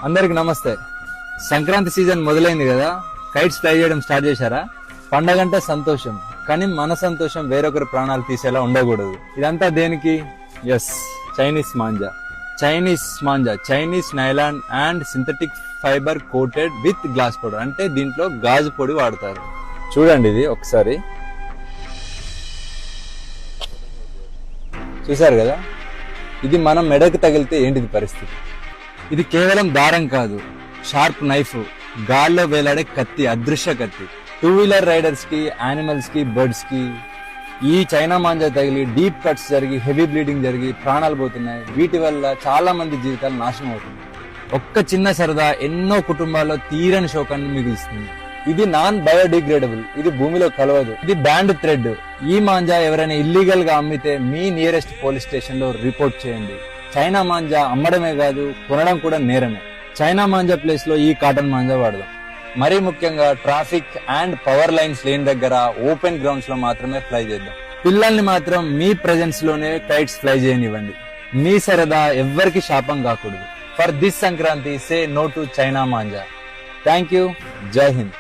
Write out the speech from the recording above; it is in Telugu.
అందరికి నమస్తే. సంక్రాంతి సీజన్ మొదలైంది కదా, కైట్స్ ఫ్లై చేయడం స్టార్ట్ చేశారా? పండగంటే సంతోషం, కానీ మన సంతోషం వేరొకరి ప్రాణాలు తీసేలా ఉండకూడదు. ఇదంతా దేనికి? Yes, Chinese manja. Chinese nylon and synthetic fibre coated with glass powder. అంటే దీంట్లో గాజు పొడి వాడతారు. చూడండి, ఇది ఒకసారి చూసారు కదా, ఇది మనం మెడకు తగిలితే ఏంటిది పరిస్థితి? ఇది కేవలం దారం కాదు, షార్ప్ నైఫ్, గాల్లో వేలాడే కత్తి, అదృశ్య కత్తి. 2-వీలర్ రైడర్స్ కి, యానిమల్స్ కి, బర్డ్స్ కి ఈ చైనా మాంజా తగిలి డీప్ కట్స్ జరిగి హెవీ బ్లీడింగ్ జరిగి ప్రాణాలు పోతున్నాయి. వీటి వల్ల చాలా మంది జీవితాలు నాశనం అవుతున్నాయి. ఒక్క చిన్న సరదా ఎన్నో కుటుంబాల్లో తీరని శోకాన్ని మిగులుస్తుంది. ఇది నాన్ బయోడిగ్రేడబుల్, ఇది భూమిలో కలవదు, ఇది బ్యాండ్ థ్రెడ్. ఈ మాంజా ఎవరైనా ఇల్లీగల్ గా అమ్మితే మీ నియరెస్ట్ పోలీస్ స్టేషన్ లో రిపోర్ట్ చేయండి. చైనా మాంజా అమ్మడమే కాదు, కొనడం కూడా నేరమే. చైనా మాంజా ప్లేస్ లో ఈ కాటన్ మాంజా వాడదాం. మరీ ముఖ్యంగా ట్రాఫిక్ అండ్ పవర్ లైన్స్ లేని దగ్గర, ఓపెన్ గ్రౌండ్స్ లో మాత్రమే ఫ్లై చేద్దాం. పిల్లల్ని మాత్రం మీ ప్రెజెన్స్ లోనే కైట్స్ ఫ్లై చేయనివ్వండి. మీ సరదా ఎవ్వరికి శాపం కాకూడదు. For this Sankranti, say no to China manja. Thank you. జై హింద్.